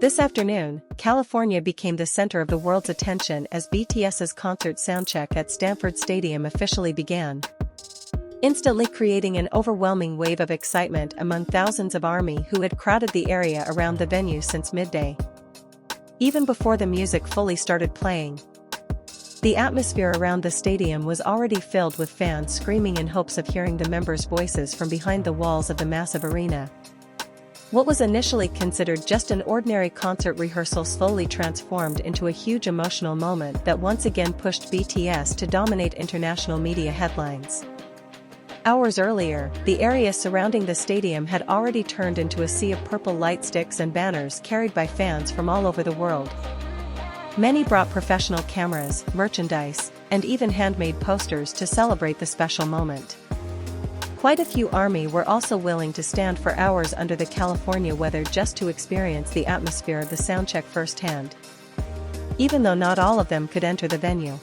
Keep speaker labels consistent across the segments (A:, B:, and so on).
A: This afternoon, California became the center of the world's attention as BTS's concert soundcheck at Stanford Stadium officially began, instantly creating an overwhelming wave of excitement among thousands of ARMY who had crowded the area around the venue since midday. Even before the music fully started playing, the atmosphere around the stadium was already filled with fans screaming in hopes of hearing the members' voices from behind the walls of the massive arena. What was initially considered just an ordinary concert rehearsal slowly transformed into a huge emotional moment that once again pushed BTS to dominate international media headlines. Hours earlier, the area surrounding the stadium had already turned into a sea of purple light sticks and banners carried by fans from all over the world. Many brought professional cameras, merchandise, and even handmade posters to celebrate the special moment. Quite a few ARMY were also willing to stand for hours under the California weather just to experience the atmosphere of the soundcheck firsthand, even though not all of them could enter the venue.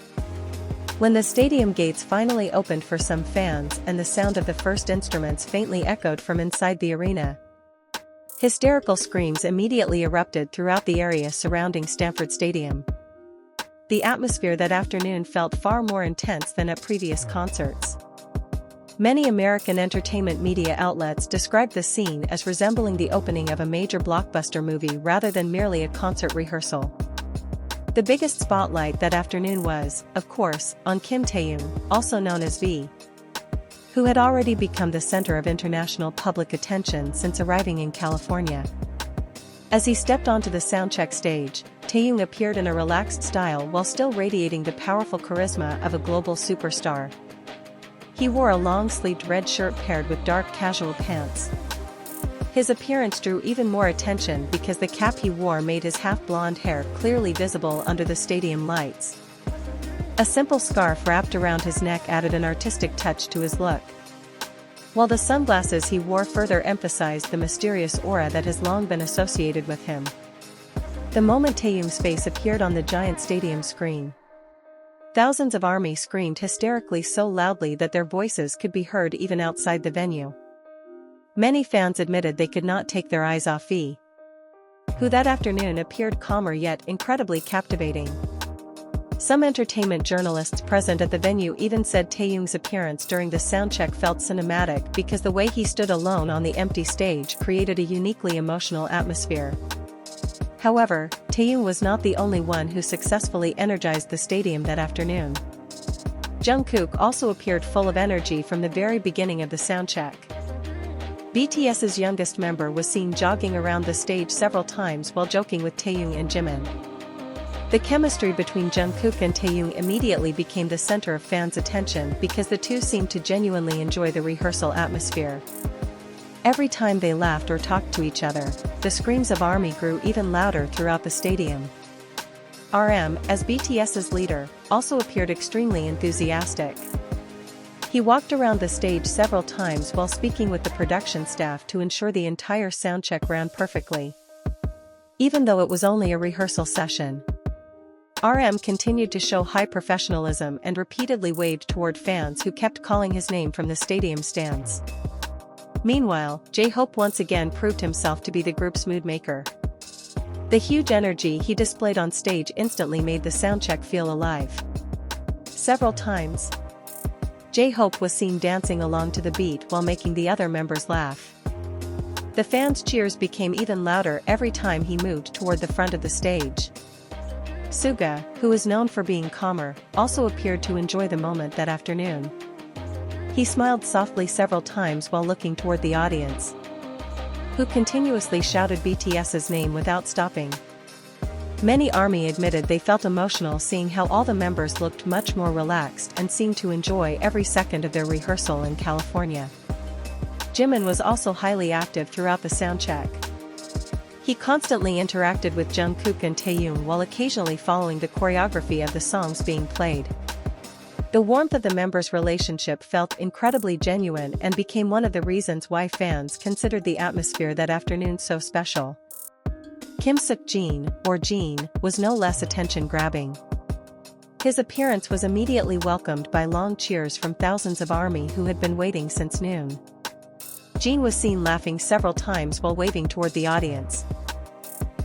A: When the stadium gates finally opened for some fans and the sound of the first instruments faintly echoed from inside the arena, hysterical screams immediately erupted throughout the area surrounding Stanford Stadium. The atmosphere that afternoon felt far more intense than at previous concerts. Many American entertainment media outlets described the scene as resembling the opening of a major blockbuster movie rather than merely a concert rehearsal. The biggest spotlight that afternoon was, of course, on Kim Taehyung, also known as V, who had already become the center of international public attention since arriving in California. As he stepped onto the soundcheck stage, Taehyung appeared in a relaxed style while still radiating the powerful charisma of a global superstar. He wore a long-sleeved red shirt paired with dark casual pants. His appearance drew even more attention because the cap he wore made his half-blonde hair clearly visible under the stadium lights. A simple scarf wrapped around his neck added an artistic touch to his look, while the sunglasses he wore further emphasized the mysterious aura that has long been associated with him. The moment Taehyung's face appeared on the giant stadium screen, thousands of ARMY screamed hysterically so loudly that their voices could be heard even outside the venue. Many fans admitted they could not take their eyes off V, who that afternoon appeared calmer yet incredibly captivating. Some entertainment journalists present at the venue even said Taehyung's appearance during the soundcheck felt cinematic because the way he stood alone on the empty stage created a uniquely emotional atmosphere. However, Taehyung was not the only one who successfully energized the stadium that afternoon. Jungkook also appeared full of energy from the very beginning of the soundcheck. BTS's youngest member was seen jogging around the stage several times while joking with Taehyung and Jimin. The chemistry between Jungkook and Taehyung immediately became the center of fans' attention because the two seemed to genuinely enjoy the rehearsal atmosphere. Every time they laughed or talked to each other, the screams of ARMY grew even louder throughout the stadium. RM, as BTS's leader, also appeared extremely enthusiastic. He walked around the stage several times while speaking with the production staff to ensure the entire soundcheck ran perfectly. Even though it was only a rehearsal session, RM continued to show high professionalism and repeatedly waved toward fans who kept calling his name from the stadium stands. Meanwhile, J-Hope once again proved himself to be the group's mood maker. The huge energy he displayed on stage instantly made the soundcheck feel alive. Several times, J-Hope was seen dancing along to the beat while making the other members laugh. The fans' cheers became even louder every time he moved toward the front of the stage. Suga, who is known for being calmer, also appeared to enjoy the moment that afternoon. He smiled softly several times while looking toward the audience, who continuously shouted BTS's name without stopping. Many ARMY admitted they felt emotional seeing how all the members looked much more relaxed and seemed to enjoy every second of their rehearsal in California. Jimin was also highly active throughout the soundcheck. He constantly interacted with Jungkook and Taehyung while occasionally following the choreography of the songs being played. The warmth of the members' relationship felt incredibly genuine and became one of the reasons why fans considered the atmosphere that afternoon so special. Kim Seok-jin, or Jin, was no less attention-grabbing. His appearance was immediately welcomed by long cheers from thousands of ARMY who had been waiting since noon. Jin was seen laughing several times while waving toward the audience.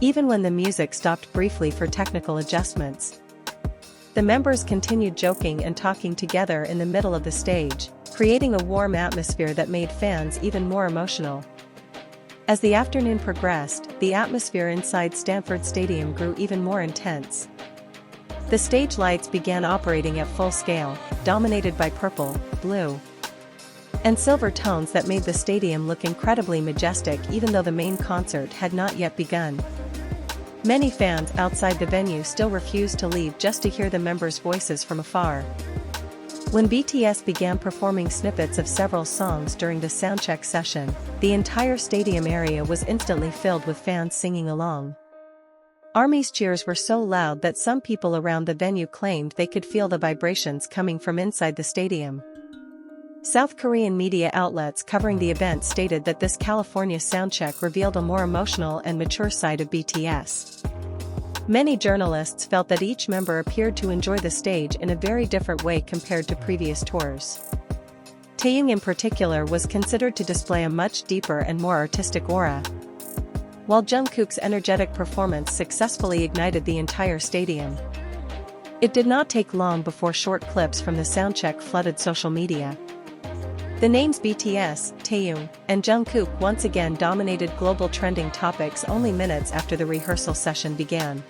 A: even when the music stopped briefly for technical adjustments. The members continued joking and talking together in the middle of the stage, creating a warm atmosphere that made fans even more emotional. As the afternoon progressed, the atmosphere inside Stanford Stadium grew even more intense. The stage lights began operating at full scale, dominated by purple, blue, and silver tones that made the stadium look incredibly majestic even though the main concert had not yet begun. Many fans outside the venue still refused to leave just to hear the members' voices from afar. When BTS began performing snippets of several songs during the soundcheck session, the entire stadium area was instantly filled with fans singing along. ARMY's cheers were so loud that some people around the venue claimed they could feel the vibrations coming from inside the stadium. South Korean media outlets covering the event stated that this California soundcheck revealed a more emotional and mature side of BTS. Many journalists felt that each member appeared to enjoy the stage in a very different way compared to previous tours. Taehyung in particular was considered to display a much deeper and more artistic aura, while Jungkook's energetic performance successfully ignited the entire stadium. It did not take long before short clips from the soundcheck flooded social media. The names BTS, Taehyung, and Jungkook once again dominated global trending topics only minutes after the rehearsal session began.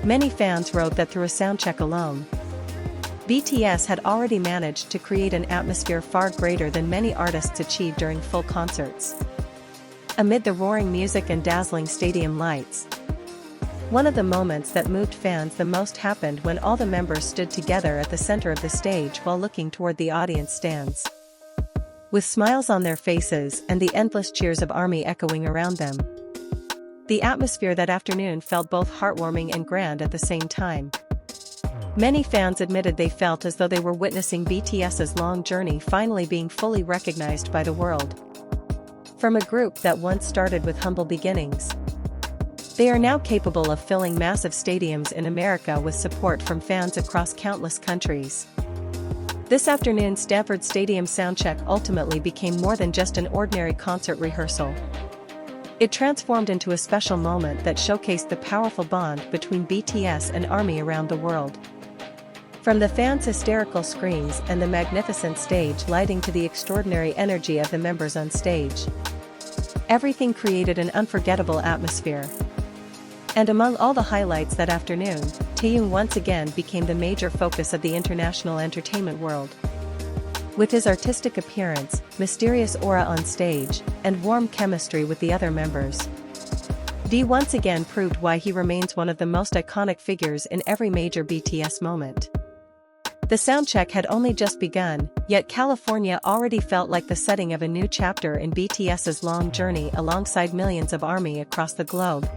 A: Many fans wrote that through a soundcheck alone, BTS had already managed to create an atmosphere far greater than many artists achieved during full concerts. Amid the roaring music and dazzling stadium lights, one of the moments that moved fans the most happened when all the members stood together at the center of the stage while looking toward the audience stands. With smiles on their faces and the endless cheers of ARMY echoing around them, the atmosphere that afternoon felt both heartwarming and grand at the same time. Many fans admitted they felt as though they were witnessing BTS's long journey finally being fully recognized by the world. From a group that once started with humble beginnings, they are now capable of filling massive stadiums in America with support from fans across countless countries. This afternoon's Stanford Stadium soundcheck ultimately became more than just an ordinary concert rehearsal. It transformed into a special moment that showcased the powerful bond between BTS and ARMY around the world. From the fans' hysterical screams and the magnificent stage lighting to the extraordinary energy of the members on stage, everything created an unforgettable atmosphere. And among all the highlights that afternoon, Taehyung once again became the major focus of the international entertainment world. With his artistic appearance, mysterious aura on stage, and warm chemistry with the other members, D once again proved why he remains one of the most iconic figures in every major BTS moment. The soundcheck had only just begun, yet California already felt like the setting of a new chapter in BTS's long journey alongside millions of ARMY across the globe.